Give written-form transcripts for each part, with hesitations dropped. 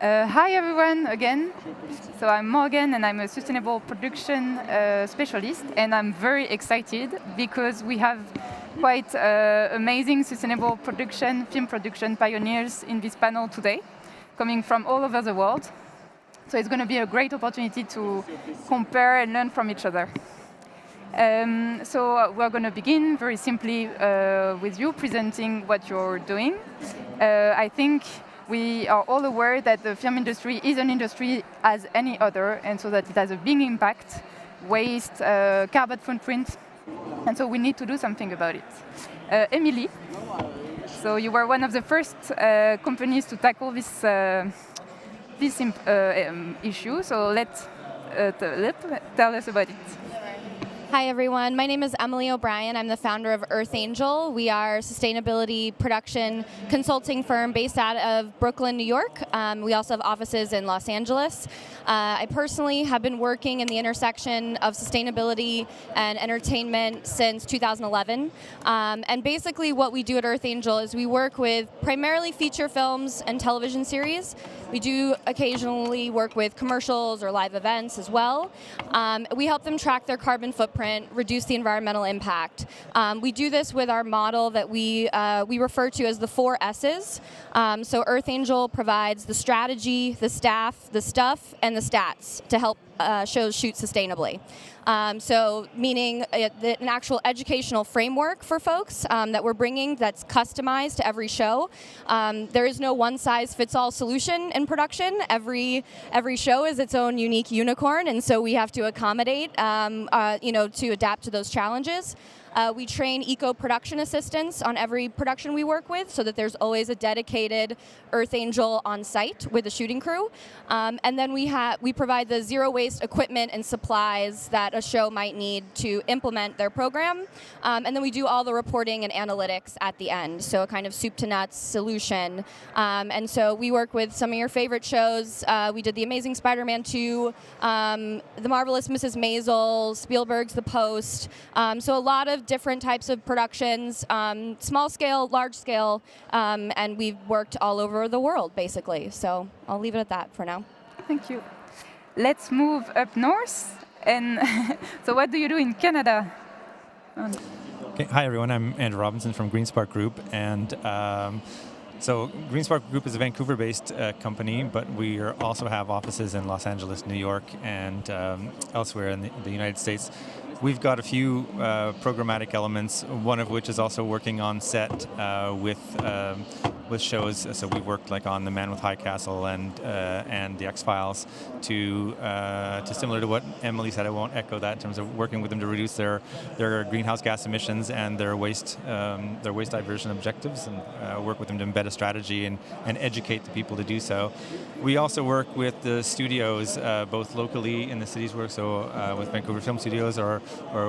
Hi everyone again. So I'm Morgane and I'm a sustainable production specialist, and I'm very excited because we have quite amazing sustainable production, film production pioneers in this panel today, coming from all over the world. So it's going to be a great opportunity to compare and learn from each other. So we're going to begin very simply with you presenting what you're doing. I think we are all aware that the film industry is an industry as any other, and so that it has a big impact, waste, carbon footprint, and so we need to do something about it. Emellie, so you were one of the first companies to tackle this issue, so let's tell us about it. Hi, everyone. My name is Emellie O'Brien. I'm the founder of Earth Angel. We are a sustainability production consulting firm based out of Brooklyn, New York. We also have offices in Los Angeles. I personally have been working in the intersection of sustainability and entertainment since 2011. And basically what we do at Earth Angel is we work with primarily feature films and television series. We do occasionally work with commercials or live events as well. We help them track their carbon footprint, reduce the environmental impact. We do this with our model that we refer to as the 4 S's. So Earth Angel provides the strategy, the staff, the stuff, and the stats to help shows shoot sustainably. So meaning an actual educational framework for folks that we're bringing that's customized to every show. There is no one-size-fits-all solution in production. Every show is its own unique unicorn, and so we have to accommodate, to adapt to those challenges. We train Ecoproduction assistants on every production we work with so that there's always a dedicated Earth Angel on site with a shooting crew. And then we provide the zero-waste equipment and supplies that a show might need to implement their program. And then we do all the reporting and analytics at the end, so a kind of soup-to-nuts solution. And so we work with some of your favorite shows. We did The Amazing Spider-Man 2, The Marvelous Mrs. Maisel, Spielberg's The Post. So a lot of different types of productions, small scale, large scale, and we've worked all over the world, basically. So I'll leave it at that for now. Thank you. Let's move up north. And so what do you do in Canada? Okay. Hi, everyone. I'm Andrew Robinson from GreenSpark Group. And so GreenSpark Group is a Vancouver-based company, but we also have offices in Los Angeles, New York, and elsewhere in the United States. We've got a few programmatic elements, one of which is also working on set with shows. So we've worked like on The Man with High Castle and The X-Files to similar to what Emellie said. I won't echo that in terms of working with them to reduce their greenhouse gas emissions and their waste diversion objectives, and work with them to embed a strategy and educate the people to do so. We also work with the studios, both locally in the cities we work, so with Vancouver Film Studios or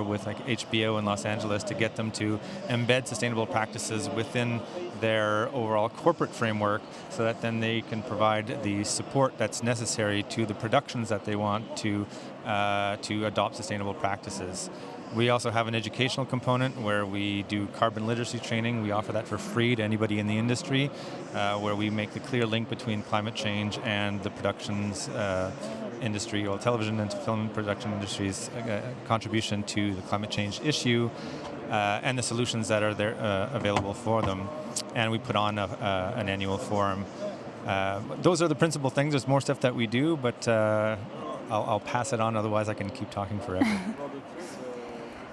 with like HBO in Los Angeles, to get them to embed sustainable practices within their overall corporate framework, so that then they can provide the support that's necessary to the productions that they want to adopt sustainable practices. We also have an educational component where we do carbon literacy training. We offer that for free to anybody in the industry, where we make the clear link between climate change and the productions industry, or television and film production industry's contribution to the climate change issue, and the solutions that are there available for them. And we put on an annual forum. Those are the principal things. There's more stuff that we do, but I'll pass it on, otherwise I can keep talking forever.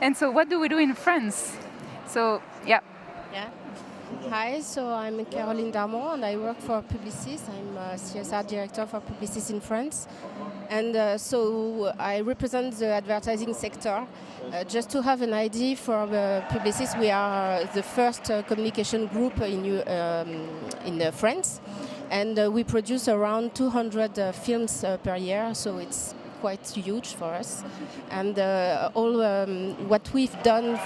And so what do we do in France? So, yeah. Yeah. Hi, so I'm Caroline Darmon and I work for Publicis. I'm a CSR director for Publicis in France. And so I represent the advertising sector. Just to have an idea, for Publicis, we are the first communication group in France. And we produce around 200 films per year, so it's quite huge for us. And all what we've done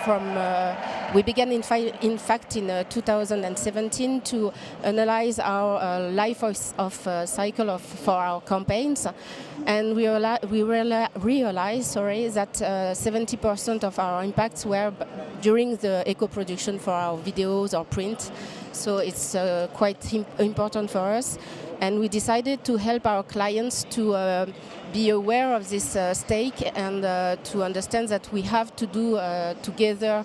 we began in fact in 2017 to analyze our life of cycle for our campaigns, and we realized that 70% of our impacts were during the eco-production for our videos or print. So it's quite important for us. and we decided to help our clients to be aware of this stake and to understand that we have to do together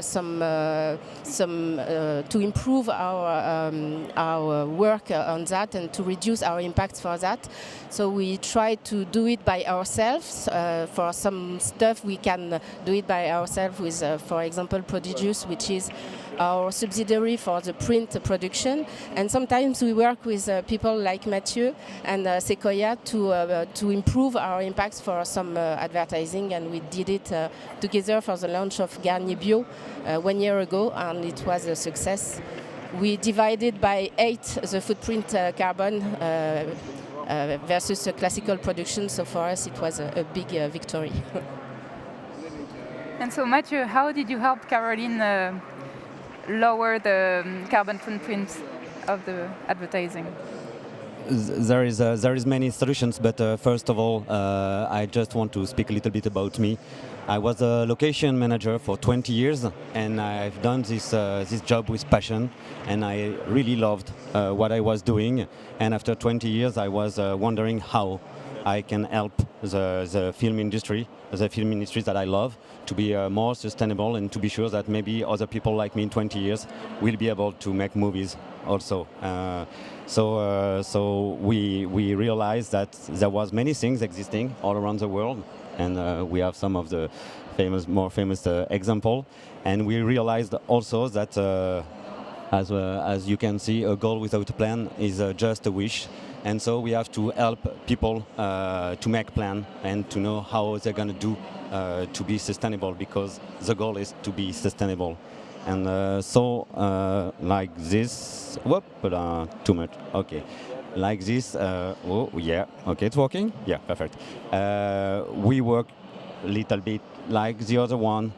some to improve our work on that and to reduce our impact for that. So we try to do it by ourselves. For some stuff we can do it by ourselves with, for example, Publicis, which is our subsidiary for the print production, and sometimes we work with people like Matthieu and Secoya to improve our impacts for some advertising, and we did it together for the launch of Garnier Bio 1 year ago, and it was a success. We divided by 8 the footprint carbon versus a classical production, so for us it was a big victory. And so Matthieu, how did you help Caroline lower the carbon footprint of the advertising? There is many solutions, but first of all, I just want to speak a little bit about me. I was a location manager for 20 years, and I've done this job with passion, and I really loved what I was doing. And after 20 years, I was wondering how I can help the film industry that I love, to be more sustainable and to be sure that maybe other people like me in 20 years will be able to make movies also. So we realized that there was many things existing all around the world, and we have some of the more famous example. And we realized also that as you can see, a goal without a plan is just a wish. And so we have to help people to make plan and to know how they're going to do to be sustainable, because the goal is to be sustainable. And like this, whoop, too much, okay. Like this, oh yeah, okay, it's working? Yeah, perfect. We work a little bit like the other one.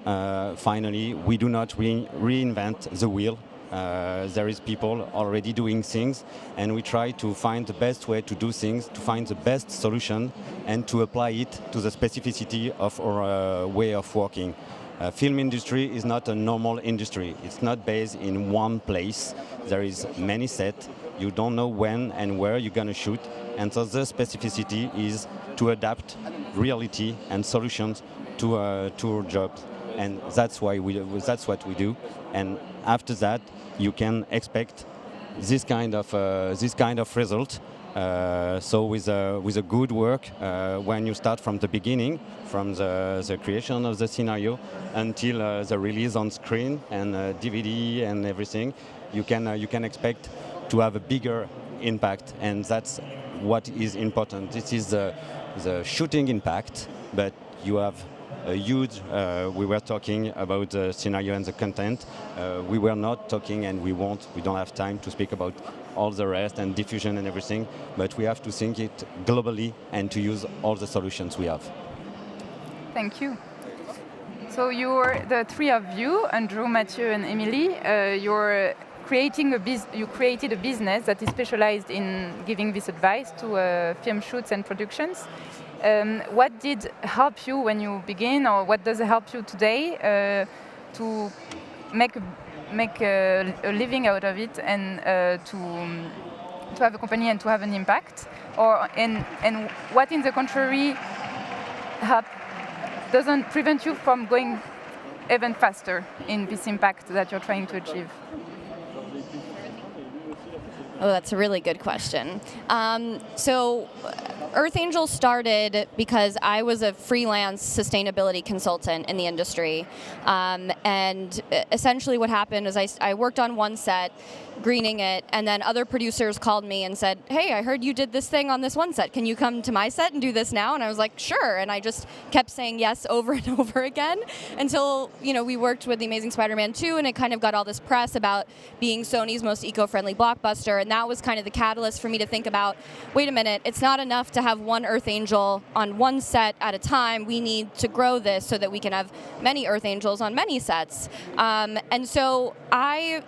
Finally, we do not reinvent the wheel. There is people already doing things, and we try to find the best way to do things, to find the best solution, and to apply it to the specificity of our way of working. Film industry is not a normal industry. It's not based in one place. There is many sets. You don't know when and where you're going to shoot, and so the specificity is to adapt reality and solutions to our jobs, and that's what we do. And after that, you can expect this kind of result. So with a good work, when you start from the beginning, from the creation of the scenario until the release on screen and DVD and everything, you can expect to have a bigger impact, and that's what is important. This is the shooting impact, but you have a huge. We were talking about the scenario and the content. We were not talking, and we don't have time to speak about all the rest and diffusion and everything, but we have to think it globally and to use all the solutions we have. Thank you. So the three of you, Andrew, Matthieu, and Emellie, you created a business that is specialized in giving this advice to film shoots and productions. What did help you when you began, or what does help you today to make a living out of it and to have a company and to have an impact? And what, in the contrary, doesn't prevent you from going even faster in this impact that you're trying to achieve? Oh, that's a really good question. So Earth Angel started because I was a freelance sustainability consultant in the industry. And essentially what happened is I worked on one set, greening it, and then other producers called me and said, hey, I heard you did this thing on this one set. Can you come to my set and do this now? And I was like, sure. And I just kept saying yes over and over again until, we worked with The Amazing Spider-Man 2, and it kind of got all this press about being Sony's most eco-friendly blockbuster. And that was kind of the catalyst for me to think about, wait a minute, it's not enough to have one Earth Angel on one set at a time. We need to grow this so that we can have many Earth Angels on many sets. And so I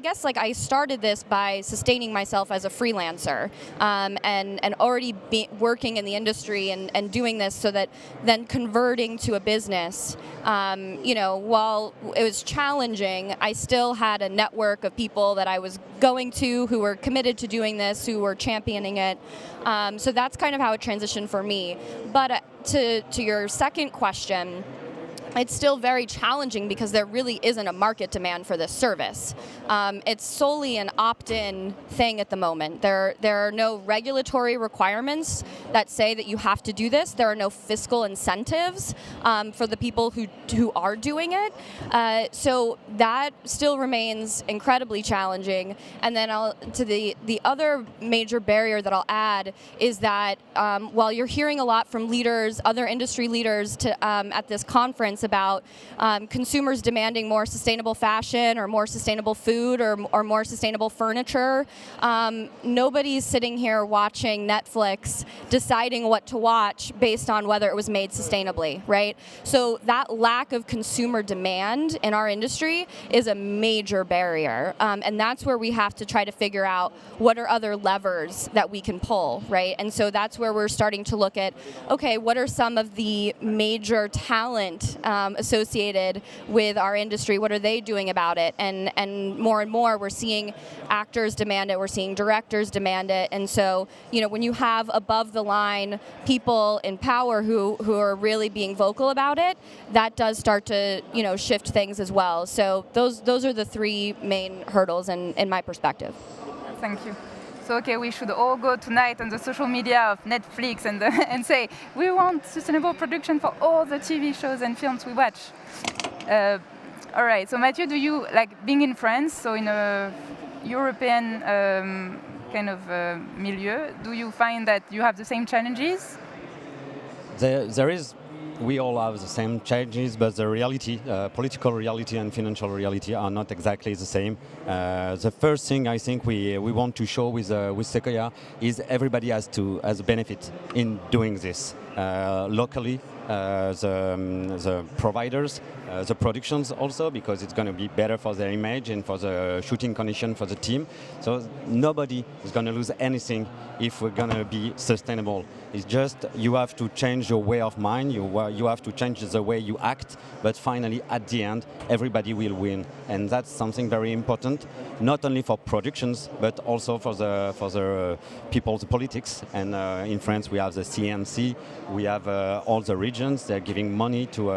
guess I started this by sustaining myself as a freelancer and already working in the industry and doing this, so that then converting to a business, while it was challenging, I still had a network of people that I was going to who were committed to doing this, who were championing it. So that's kind of how it transitioned for me. But to your second question, it's still very challenging because there really isn't a market demand for this service. It's solely an opt-in thing at the moment. There are no regulatory requirements that say that you have to do this. There are no fiscal incentives for the people who are doing it. So that still remains incredibly challenging. And then the other major barrier that I'll add is that while you're hearing a lot from leaders, other industry leaders at this conference about consumers demanding more sustainable fashion or more sustainable food or more sustainable furniture. Nobody's sitting here watching Netflix deciding what to watch based on whether it was made sustainably, right? So that lack of consumer demand in our industry is a major barrier. And that's where we have to try to figure out what are other levers that we can pull, right? And so that's where we're starting to look at, okay, what are some of the major talent associated with our industry? What are they doing about it? And more we're seeing actors demand it, we're seeing directors demand it. And so, when you have above the line people in power who are really being vocal about it, that does start to, shift things as well. So those are the three main hurdles in my perspective. Thank you. So, okay, we should all go tonight on the social media of Netflix and say, we want sustainable production for all the TV shows and films we watch. All right, so Matthieu, do you, being in France, so in a European kind of milieu, do you find that you have the same challenges? We all have the same challenges, but the reality, political reality and financial reality are not exactly the same. The first thing I think we want to show with Secoya is everybody has a benefit in doing this. Locally, the providers, the productions also, because it's going to be better for their image and for the shooting condition for the team. So nobody is going to lose anything if we're going to be sustainable. It's just you have to change your way of mind, you have to change the way you act, but finally at the end everybody will win, and that's something very important, not only for productions but also for the people, the politics. And in France we have the CNC, we have all the regions. They're giving money to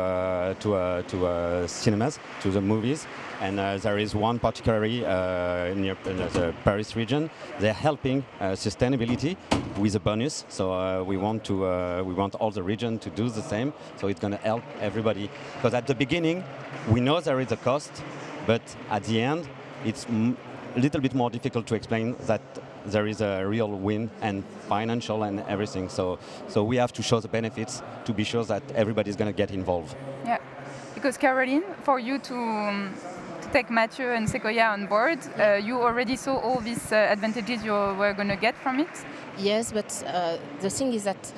cinemas, to the movies. And there is one particularly near the Paris region. They're helping sustainability with a bonus. So we want all the region to do the same. So it's going to help everybody. Because at the beginning, we know there is a cost, but at the end, it's a little bit more difficult to explain that there is a real win and financial and everything. So we have to show the benefits to be sure that everybody's going to get involved. Yeah, because Caroline, for you to take Matthieu and Secoya on board, you already saw all these advantages you were going to get from it? Yes, but the thing is that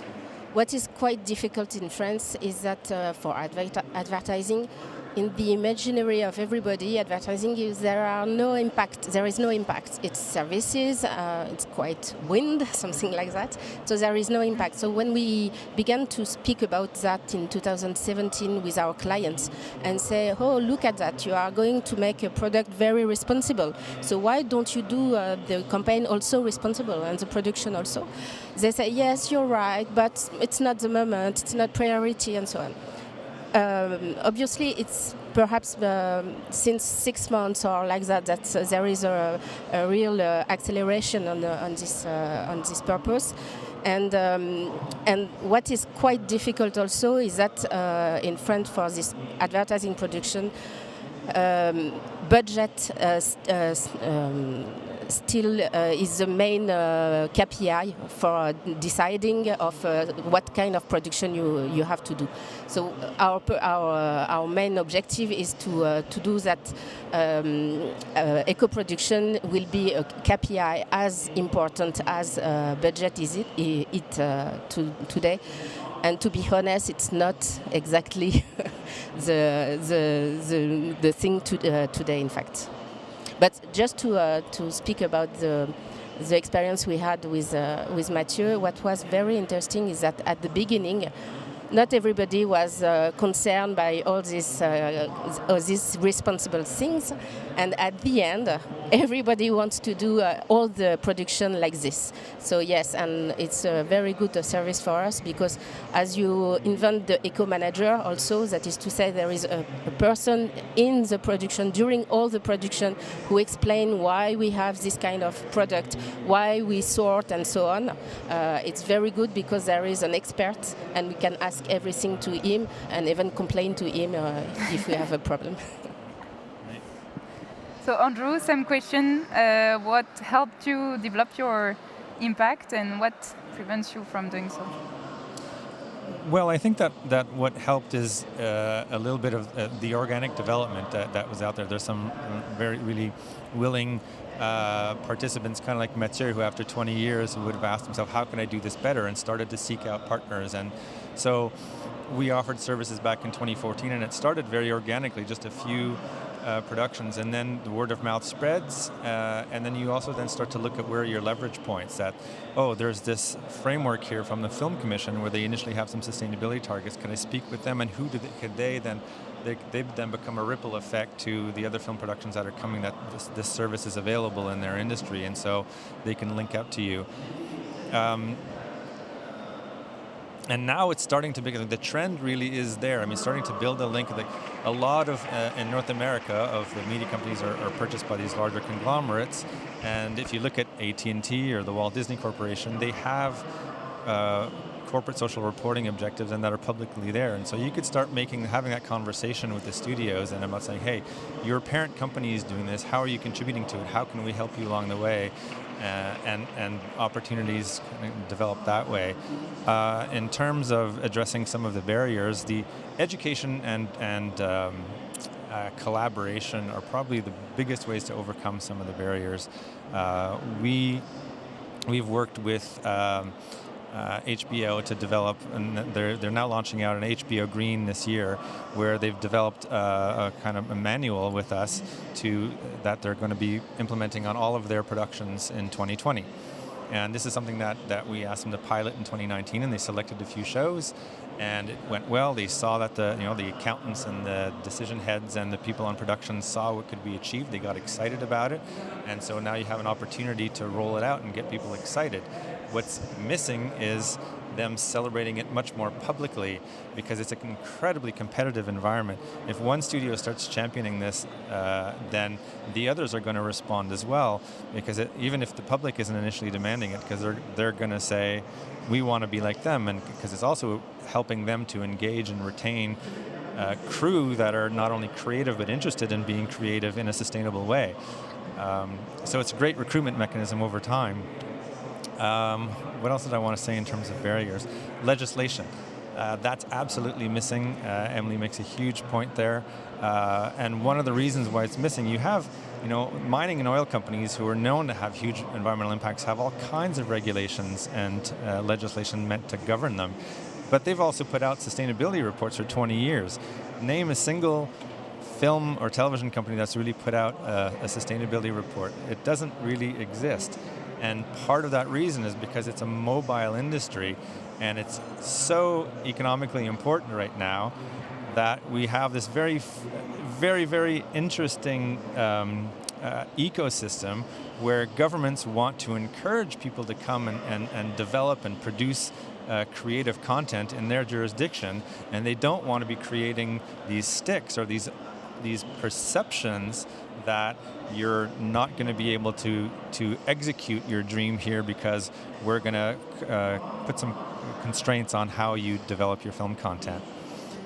what is quite difficult in France is that for advertising, in the imaginary of everybody, advertising there is no impact. It's services, it's quite wind, something like that. So there is no impact. So when we began to speak about that in 2017 with our clients and say, oh, look at that, you are going to make a product very responsible. So why don't you do the campaign also responsible and the production also? They say, yes, you're right, but it's not the moment, it's not priority and so on. Obviously, it's perhaps since 6 months or like that there is a real acceleration on this purpose, and what is quite difficult also is that in France for this advertising production, budget still is the main KPI for deciding of what kind of production you have to do. So our main objective is to do that. Eco-production will be a KPI as important as budget is today. And to be honest, it's not exactly the thing today, in fact. But just to speak about the experience we had with Matthieu, what was very interesting is that at the beginning, not everybody was concerned by all these responsible things, And at the end, everybody wants to do all the production like this. So yes, and it's a very good service for us because as you invent the eco manager also, that is to say there is a person in the production during all the production who explain why we have this kind of product, why we sort and so on. It's very good because there is an expert and we can ask everything to him and even complain to him if we have a problem. So Andrew, same question. What helped you develop your impact and what prevents you from doing so? Well, I think that what helped is a little bit of the organic development that was out there. There's some very really willing participants, kind of like Matthieu, who after 20 years would have asked himself, how can I do this better, and started to seek out partners. And so we offered services back in 2014, and it started very organically, just a few productions, and then the word of mouth spreads, and then you also then start to look at where your leverage points, that, oh, there's this framework here from the Film Commission where they initially have some sustainability targets. Can I speak with them, and could they then become a ripple effect to the other film productions that are coming, that this service is available in their industry, and so they can link up to you. And now it's starting to begin. The trend really is there. I mean, starting to build a link. A lot of, in North America, of the media companies are purchased by these larger conglomerates. And if you look at AT&T or the Walt Disney Corporation, they have corporate social reporting objectives and that are publicly there. And so you could start having that conversation with the studios and about saying, hey, your parent company is doing this. How are you contributing to it? How can we help you along the way? And opportunities develop that way. In terms of addressing some of the barriers, the education and collaboration are probably the biggest ways to overcome some of the barriers. We've worked with HBO to develop, and they're now launching out an HBO Green this year, where they've developed a kind of a manual with us that they're going to be implementing on all of their productions in 2020. And this is something that we asked them to pilot in 2019, and they selected a few shows, and it went well. They saw that the accountants and the decision heads and the people on production saw what could be achieved. They got excited about it, and so now you have an opportunity to roll it out and get people excited. What's missing is them celebrating it much more publicly, because it's an incredibly competitive environment. If one studio starts championing this, then the others are going to respond as well, because even if the public isn't initially demanding it, because they're going to say, we want to be like them, and because it's also helping them to engage and retain crew that are not only creative but interested in being creative in a sustainable way. So it's a great recruitment mechanism over time. What else did I want to say in terms of barriers? Legislation. That's absolutely missing. Emellie makes a huge point there. And one of the reasons why it's missing, you have, mining and oil companies who are known to have huge environmental impacts have all kinds of regulations and legislation meant to govern them. But they've also put out sustainability reports for 20 years. Name a single film or television company that's really put out a sustainability report. It doesn't really exist. And part of that reason is because it's a mobile industry, and it's so economically important right now that we have this very, very, very interesting ecosystem where governments want to encourage people to come and develop and produce creative content in their jurisdiction, and they don't want to be creating these sticks or these perceptions that you're not going to be able to execute your dream here because we're going to put some constraints on how you develop your film content.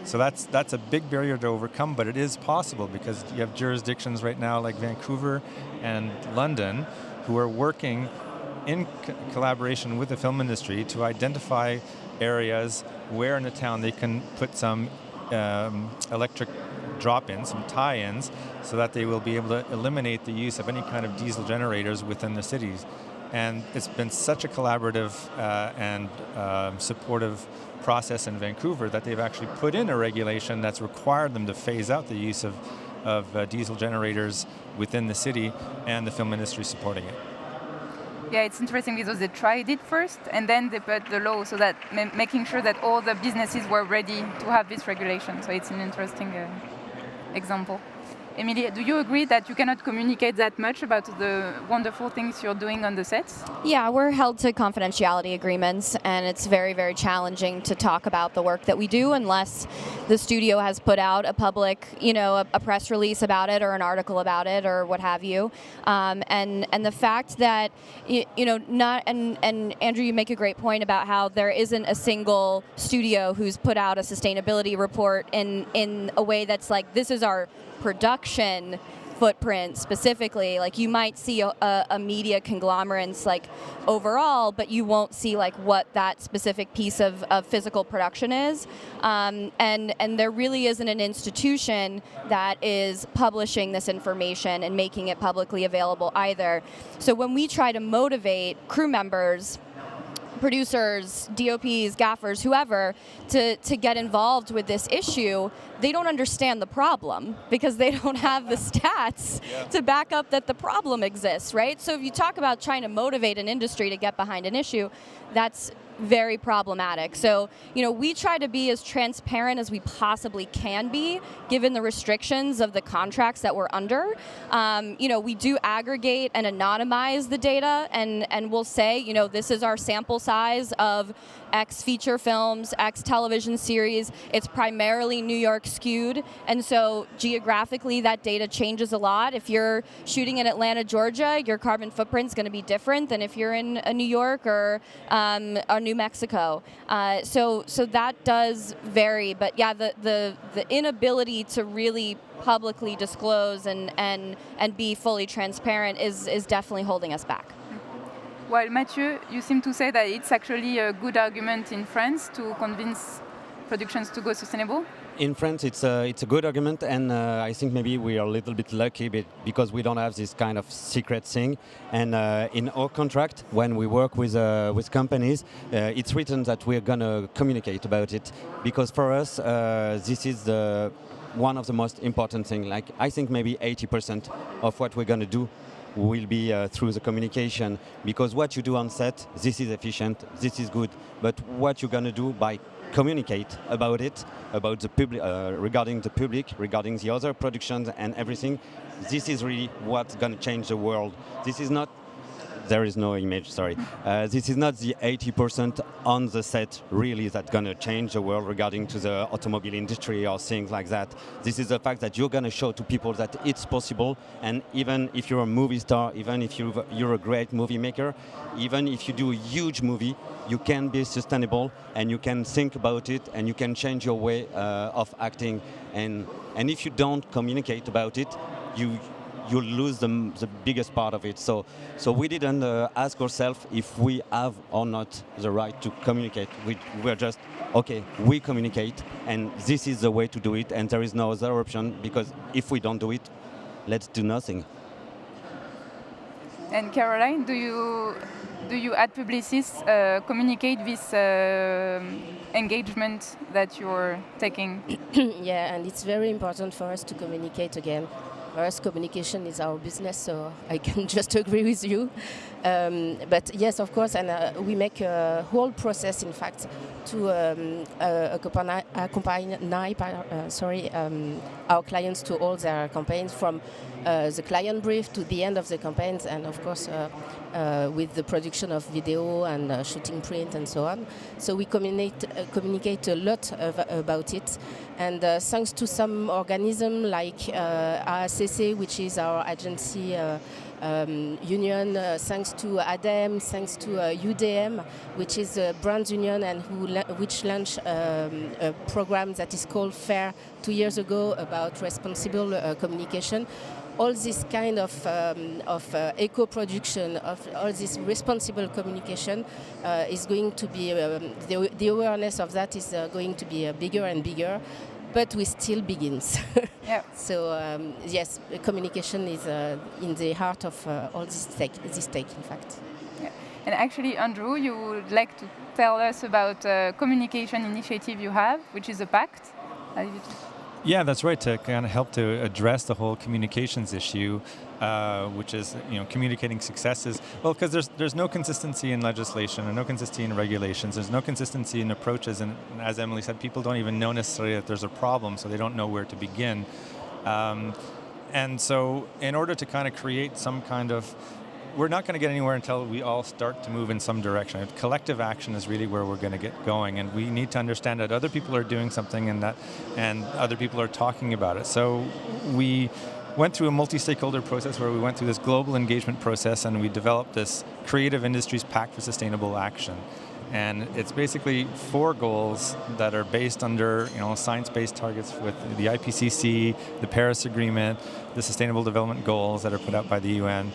So that's a big barrier to overcome, but it is possible because you have jurisdictions right now like Vancouver and London who are working in collaboration with the film industry to identify areas where in the town they can put some electric drop-ins, some tie-ins, so that they will be able to eliminate the use of any kind of diesel generators within the cities. And it's been such a collaborative and supportive process in Vancouver that they've actually put in a regulation that's required them to phase out the use of diesel generators within the city, and the film industry supporting it. Yeah, it's interesting because they tried it first and then they put the law, so that making sure that all the businesses were ready to have this regulation. So it's an interesting example. Emellie, do you agree that you cannot communicate that much about the wonderful things you're doing on the sets? Yeah, we're held to confidentiality agreements, and it's very, very challenging to talk about the work that we do unless the studio has put out a public, a press release about it or an article about it or what have you. And the fact that, and Andrew, you make a great point about how there isn't a single studio who's put out a sustainability report in a way that's like, this is our production footprint specifically. Like, you might see a media conglomerates like overall, but you won't see like what that specific piece of physical production is. And there really isn't an institution that is publishing this information and making it publicly available either. So when we try to motivate crew members, producers, DOPs, gaffers, whoever, to get involved with this issue, they don't understand the problem because they don't have the stats to back up that the problem exists, right? So if you talk about trying to motivate an industry to get behind an issue, that's very problematic. So, we try to be as transparent as we possibly can be, given the restrictions of the contracts that we're under. We do aggregate and anonymize the data, and we'll say, this is our sample size of X feature films, X television series. It's primarily New York skewed, and so geographically that data changes a lot. If you're shooting in Atlanta, Georgia, your carbon footprint is going to be different than if you're in New York or New Mexico. So that does vary, but yeah, the inability to really publicly disclose and be fully transparent is definitely holding us back. Well, Matthieu, you seem to say that it's actually a good argument in France to convince productions to go sustainable. In France, it's a good argument, and I think maybe we are a little bit lucky because we don't have this kind of secret thing. And in our contract, when we work with companies, it's written that we're gonna communicate about it, because for us, this is one of the most important things. Like, I think maybe 80% of what we're gonna do will be through the communication, because what you do on set, this is efficient, this is good, but what you're gonna do by communicate about it, about the public, regarding the public, regarding the other productions and everything, this is really what's gonna change the world. This is not, there is no image, sorry. This is not the 80% on the set really that's gonna change the world regarding to the automobile industry or things like that. This is the fact that you're gonna show to people that it's possible, and even if you're a movie star, even if you're a great movie maker, even if you do a huge movie, you can be sustainable and you can think about it and you can change your way of acting. And if you don't communicate about it, you'll lose the biggest part of it. So we didn't ask ourselves if we have or not the right to communicate. We're just, okay, we communicate, and this is the way to do it, and there is no other option, because if we don't do it, let's do nothing. And Caroline, do you at Publicis communicate this engagement that you're taking? Yeah, and it's very important for us to communicate again. For us, communication is our business, so I can just agree with you. But yes, of course, and we make a whole process, in fact, to accompany our clients to all their campaigns, from the client brief to the end of the campaigns, and of course with the production of video and shooting print and so on. So we communicate a lot about it, and thanks to some organisms like ACC, which is our agency union, thanks to ADEM, thanks to UDM, which is a brand union and which launched a program that is called FAIR 2 years ago about responsible communication. All this kind of eco-production, of all this responsible communication is going to be, the awareness of that is going to be bigger and bigger, but we still begins. Yeah. So yes, communication is in the heart of all this take, in fact. Yeah. And actually, Andrew, you would like to tell us about a communication initiative you have, which is a Pact. Yeah, that's right, to kind of help to address the whole communications issue, which is, communicating successes. Well, because there's no consistency in legislation and no consistency in regulations. There's no consistency in approaches, and as Emellie said, people don't even know necessarily that there's a problem, so they don't know where to begin. And so in order to kind of create some kind of, we're not going to get anywhere until we all start to move in some direction. Collective action is really where we're going to get going, and we need to understand that other people are doing something and other people are talking about it. So we went through a multi-stakeholder process where we went through this global engagement process, and we developed this Creative Industries Pact for Sustainable Action. And it's basically 4 goals that are based under science-based targets with the IPCC, the Paris Agreement, the Sustainable Development Goals that are put out by the UN.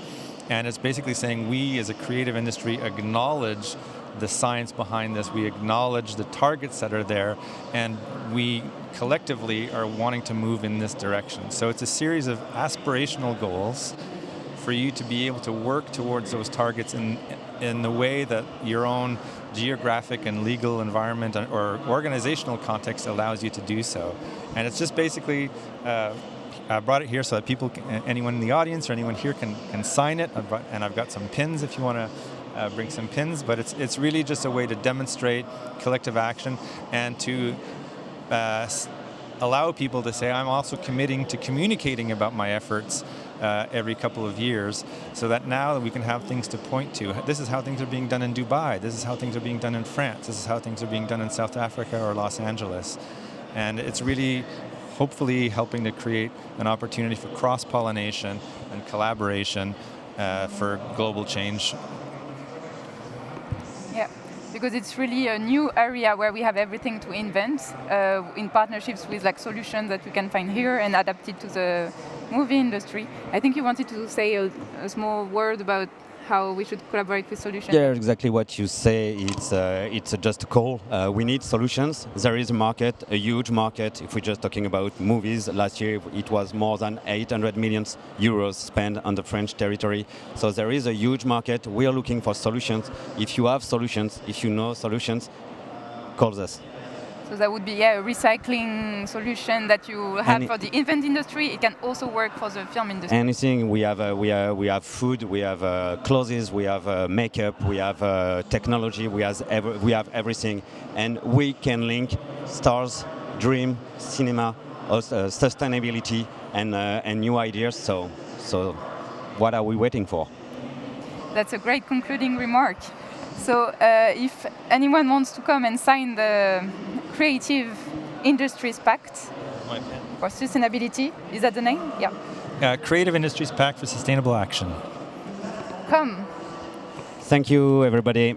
And it's basically saying we as a creative industry acknowledge the science behind this, we acknowledge the targets that are there, and we collectively are wanting to move in this direction. So it's a series of aspirational goals for you to be able to work towards those targets in the way that your own geographic and legal environment or organizational context allows you to do so. And it's just basically, I brought it here so that people, anyone in the audience or anyone here can sign it. I've got some pins if you want to bring some pins, but it's really just a way to demonstrate collective action and to allow people to say, I'm also committing to communicating about my efforts every couple of years, so that now that we can have things to point to. This is how things are being done in Dubai. This is how things are being done in France. This is how things are being done in South Africa or Los Angeles. And it's really hopefully helping to create an opportunity for cross-pollination and collaboration for global change. Yeah, because it's really a new area where we have everything to invent in partnerships with solutions that we can find here and adapt it to the movie industry. I think you wanted to say a small word about how we should collaborate with solutions. Yeah, exactly what you say. It's just a call. We need solutions. There is a market, a huge market. If we're just talking about movies, last year it was more than 800 million euros spent on the French territory. So there is a huge market. We are looking for solutions. If you have solutions, if you know solutions, call us. So that would be a recycling solution that you have for the event industry. It can also work for the film industry. Anything. We have food, we have clothes, we have makeup, we have technology, we have everything, and we can link stars, dream, cinema, sustainability, and new ideas. So what are we waiting for? That's a great concluding remark. So if anyone wants to come and sign the Creative Industries Pact for Sustainability, is that the name? Yeah. Creative Industries Pact for Sustainable Action. Come. Thank you, everybody.